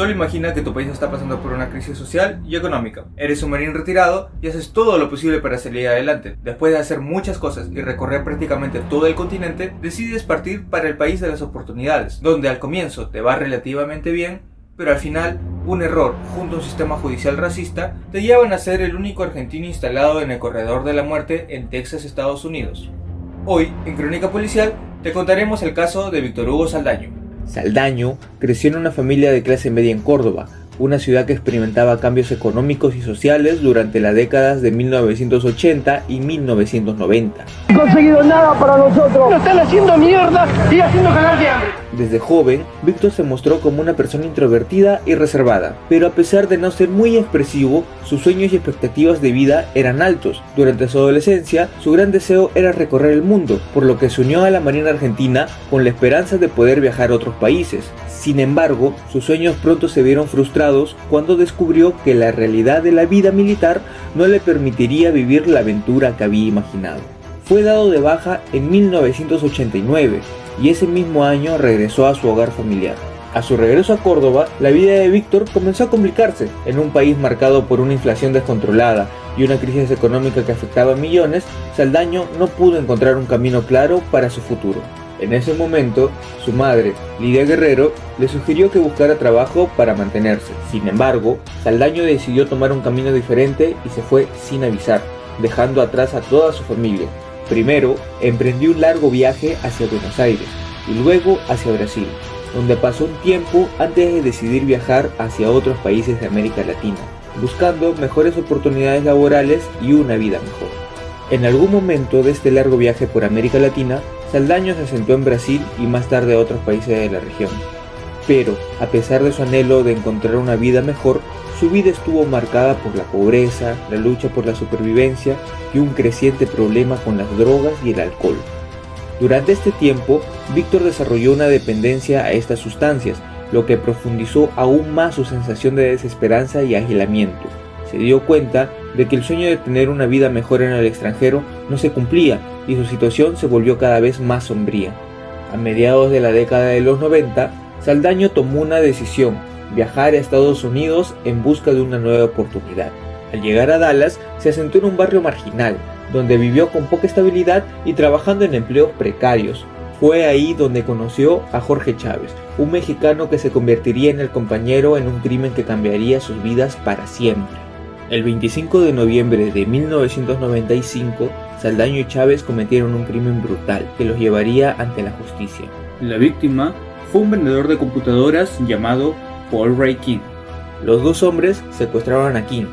Solo imagina que tu país está pasando por una crisis social y económica. Eres un marín retirado y haces todo lo posible para salir adelante. Después de hacer muchas cosas y recorrer prácticamente todo el continente, decides partir para el país de las oportunidades, donde al comienzo te va relativamente bien, pero al final, un error junto a un sistema judicial racista te llevan a ser el único argentino instalado en el corredor de la muerte en Texas, Estados Unidos. Hoy, en Crónica Policial, te contaremos el caso de Víctor Hugo Saldaño. Saldaño creció en una familia de clase media en Córdoba, una ciudad que experimentaba cambios económicos y sociales durante las décadas de 1980 y 1990. No han conseguido nada para nosotros. Nos están haciendo mierda y haciendo cagar de hambre. Desde joven, Víctor se mostró como una persona introvertida y reservada, pero a pesar de no ser muy expresivo, sus sueños y expectativas de vida eran altos. Durante su adolescencia, su gran deseo era recorrer el mundo, por lo que se unió a la Marina Argentina con la esperanza de poder viajar a otros países. Sin embargo, sus sueños pronto se vieron frustrados cuando descubrió que la realidad de la vida militar no le permitiría vivir la aventura que había imaginado. Fue dado de baja en 1989 y ese mismo año regresó a su hogar familiar. A su regreso a Córdoba, la vida de Víctor comenzó a complicarse. En un país marcado por una inflación descontrolada y una crisis económica que afectaba a millones, Saldaño no pudo encontrar un camino claro para su futuro. En ese momento, su madre, Lidia Guerrero, le sugirió que buscara trabajo para mantenerse. Sin embargo, Saldaño decidió tomar un camino diferente y se fue sin avisar, dejando atrás a toda su familia. Primero, emprendió un largo viaje hacia Buenos Aires y luego hacia Brasil, donde pasó un tiempo antes de decidir viajar hacia otros países de América Latina, buscando mejores oportunidades laborales y una vida mejor. En algún momento de este largo viaje por América Latina, Saldaño se asentó en Brasil y más tarde a otros países de la región. Pero, a pesar de su anhelo de encontrar una vida mejor, su vida estuvo marcada por la pobreza, la lucha por la supervivencia y un creciente problema con las drogas y el alcohol. Durante este tiempo, Víctor desarrolló una dependencia a estas sustancias, lo que profundizó aún más su sensación de desesperanza y aislamiento. Se dio cuenta de que el sueño de tener una vida mejor en el extranjero no se cumplía y su situación se volvió cada vez más sombría. A mediados de la década de los 90, Saldaño tomó una decisión: viajar a Estados Unidos en busca de una nueva oportunidad. Al llegar a Dallas, se asentó en un barrio marginal, donde vivió con poca estabilidad y trabajando en empleos precarios. Fue ahí donde conoció a Jorge Chávez, un mexicano que se convertiría en el compañero en un crimen que cambiaría sus vidas para siempre. El 25 de noviembre de 1995, Saldaño y Chávez cometieron un crimen brutal que los llevaría ante la justicia. La víctima fue un vendedor de computadoras llamado Paul Ray King. Los dos hombres secuestraron a King,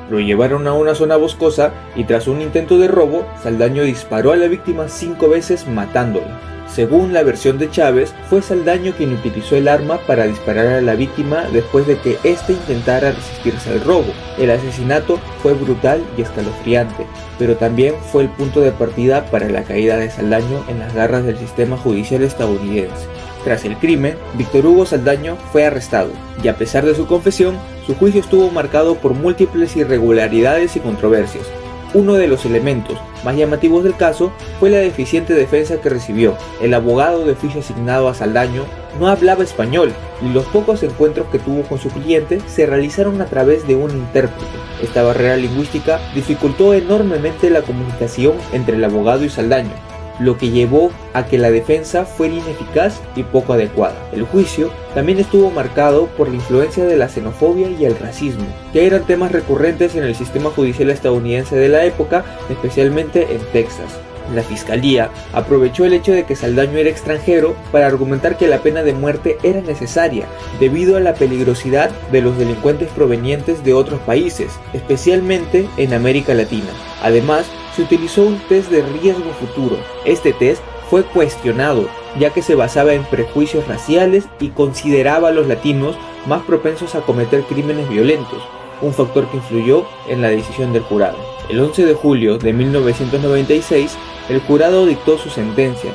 lo llevaron a una zona boscosa y tras un intento de robo, Saldaño disparó a la víctima 5 veces matándola. Según la versión de Chávez, fue Saldaño quien utilizó el arma para disparar a la víctima después de que éste intentara resistirse al robo. El asesinato fue brutal y escalofriante, pero también fue el punto de partida para la caída de Saldaño en las garras del sistema judicial estadounidense. Tras el crimen, Víctor Hugo Saldaño fue arrestado, y a pesar de su confesión, su juicio estuvo marcado por múltiples irregularidades y controversias. Uno de los elementos más llamativos del caso fue la deficiente defensa que recibió. El abogado de oficio asignado a Saldaño no hablaba español y los pocos encuentros que tuvo con su cliente se realizaron a través de un intérprete. Esta barrera lingüística dificultó enormemente la comunicación entre el abogado y Saldaño, lo que llevó a que la defensa fuera ineficaz y poco adecuada. El juicio también estuvo marcado por la influencia de la xenofobia y el racismo, que eran temas recurrentes en el sistema judicial estadounidense de la época, especialmente en Texas. La fiscalía aprovechó el hecho de que Saldaño era extranjero para argumentar que la pena de muerte era necesaria debido a la peligrosidad de los delincuentes provenientes de otros países, especialmente en América Latina. Además, se utilizó un test de riesgo futuro. Este test fue cuestionado, ya que se basaba en prejuicios raciales y consideraba a los latinos más propensos a cometer crímenes violentos, un factor que influyó en la decisión del jurado. El 11 de julio de 1996, el jurado dictó su sentencia.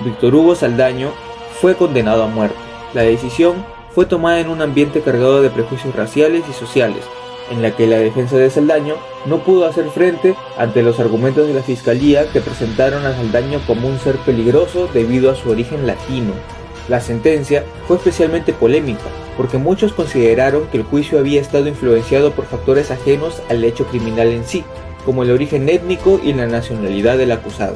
Víctor Hugo Saldaño fue condenado a muerte. La decisión fue tomada en un ambiente cargado de prejuicios raciales y sociales, en la que la defensa de Saldaño no pudo hacer frente ante los argumentos de la fiscalía que presentaron a Saldaño como un ser peligroso debido a su origen latino. La sentencia fue especialmente polémica, porque muchos consideraron que el juicio había estado influenciado por factores ajenos al hecho criminal en sí, como el origen étnico y la nacionalidad del acusado.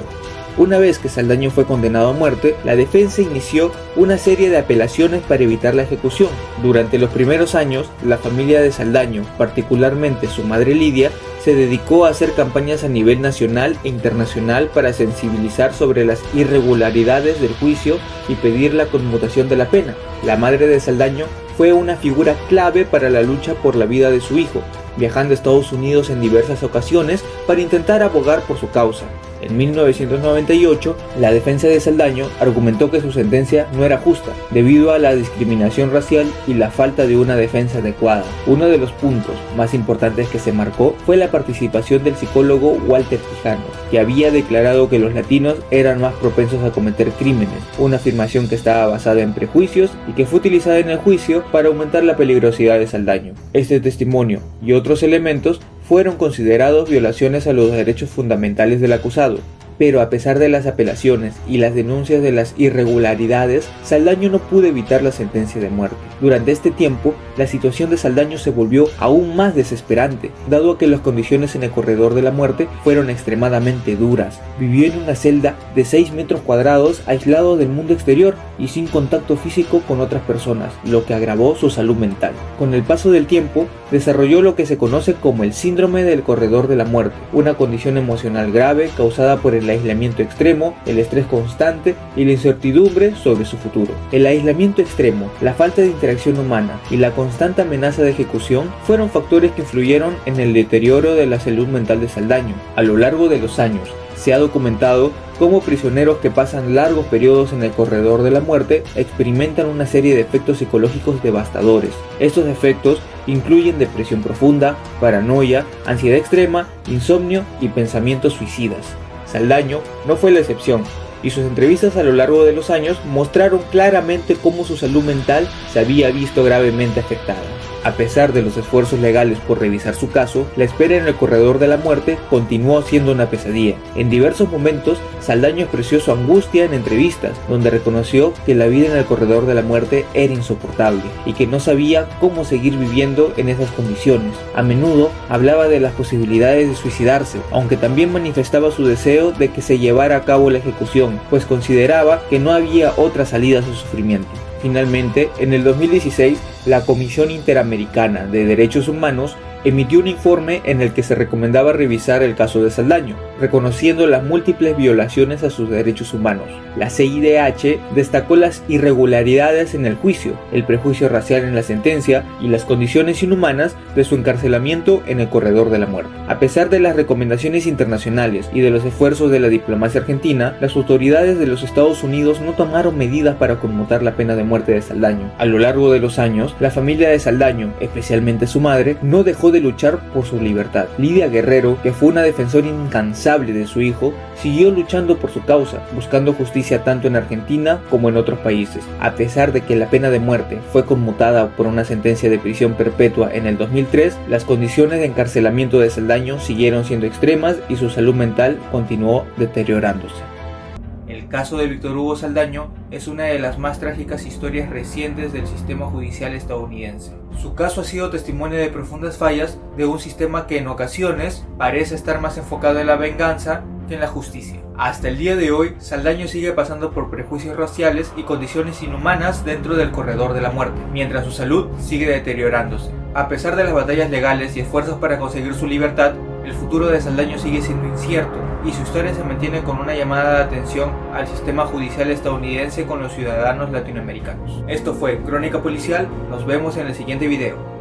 Una vez que Saldaño fue condenado a muerte, la defensa inició una serie de apelaciones para evitar la ejecución. Durante los primeros años, la familia de Saldaño, particularmente su madre Lidia, se dedicó a hacer campañas a nivel nacional e internacional para sensibilizar sobre las irregularidades del juicio y pedir la conmutación de la pena. La madre de Saldaño fue una figura clave para la lucha por la vida de su hijo, viajando a Estados Unidos en diversas ocasiones para intentar abogar por su causa. En 1998, la defensa de Saldaño argumentó que su sentencia no era justa, debido a la discriminación racial y la falta de una defensa adecuada. Uno de los puntos más importantes que se marcó fue la participación del psicólogo Walter Quijano, que había declarado que los latinos eran más propensos a cometer crímenes, una afirmación que estaba basada en prejuicios y que fue utilizada en el juicio para aumentar la peligrosidad de Saldaño. Este testimonio y otros elementos fueron considerados violaciones a los derechos fundamentales del acusado, pero a pesar de las apelaciones y las denuncias de las irregularidades, Saldaño no pudo evitar la sentencia de muerte. Durante este tiempo, la situación de Saldaño se volvió aún más desesperante, dado a que las condiciones en el corredor de la muerte fueron extremadamente duras. Vivió en una celda de 6 metros cuadrados, aislado del mundo exterior y sin contacto físico con otras personas, lo que agravó su salud mental. Con el paso del tiempo, desarrolló lo que se conoce como el síndrome del corredor de la muerte, una condición emocional grave causada por el aislamiento extremo, el estrés constante y la incertidumbre sobre su futuro. El aislamiento extremo, la falta de interacción humana y la constante amenaza de ejecución fueron factores que influyeron en el deterioro de la salud mental de Saldaño. A lo largo de los años, se ha documentado cómo prisioneros que pasan largos periodos en el corredor de la muerte experimentan una serie de efectos psicológicos devastadores. Estos efectos incluyen depresión profunda, paranoia, ansiedad extrema, insomnio y pensamientos suicidas. Saldaño no fue la excepción, y sus entrevistas a lo largo de los años mostraron claramente cómo su salud mental se había visto gravemente afectada. A pesar de los esfuerzos legales por revisar su caso, la espera en el corredor de la muerte continuó siendo una pesadilla. En diversos momentos, Saldaño expresó su angustia en entrevistas, donde reconoció que la vida en el corredor de la muerte era insoportable y que no sabía cómo seguir viviendo en esas condiciones. A menudo hablaba de las posibilidades de suicidarse, aunque también manifestaba su deseo de que se llevara a cabo la ejecución, pues consideraba que no había otra salida a su sufrimiento. Finalmente, en el 2016, la Comisión Interamericana de Derechos Humanos emitió un informe en el que se recomendaba revisar el caso de Saldaño, reconociendo las múltiples violaciones a sus derechos humanos. La CIDH destacó las irregularidades en el juicio, el prejuicio racial en la sentencia y las condiciones inhumanas de su encarcelamiento en el corredor de la muerte. A pesar de las recomendaciones internacionales y de los esfuerzos de la diplomacia argentina, las autoridades de los Estados Unidos no tomaron medidas para conmutar la pena de muerte de Saldaño. A lo largo de los años, la familia de Saldaño, especialmente su madre, no dejó de luchar por su libertad. Lidia Guerrero, que fue una defensora incansable de su hijo, siguió luchando por su causa, buscando justicia tanto en Argentina como en otros países. A pesar de que la pena de muerte fue conmutada por una sentencia de prisión perpetua en el 2003, las condiciones de encarcelamiento de Saldaño siguieron siendo extremas y su salud mental continuó deteriorándose. El caso de Víctor Hugo Saldaño es una de las más trágicas historias recientes del sistema judicial estadounidense. Su caso ha sido testimonio de profundas fallas de un sistema que en ocasiones parece estar más enfocado en la venganza que en la justicia. Hasta el día de hoy, Saldaño sigue pasando por prejuicios raciales y condiciones inhumanas dentro del corredor de la muerte, mientras su salud sigue deteriorándose. A pesar de las batallas legales y esfuerzos para conseguir su libertad, el futuro de Saldaño sigue siendo incierto y su historia se mantiene con una llamada de atención al sistema judicial estadounidense con los ciudadanos latinoamericanos. Esto fue Crónica Policial, nos vemos en el siguiente video.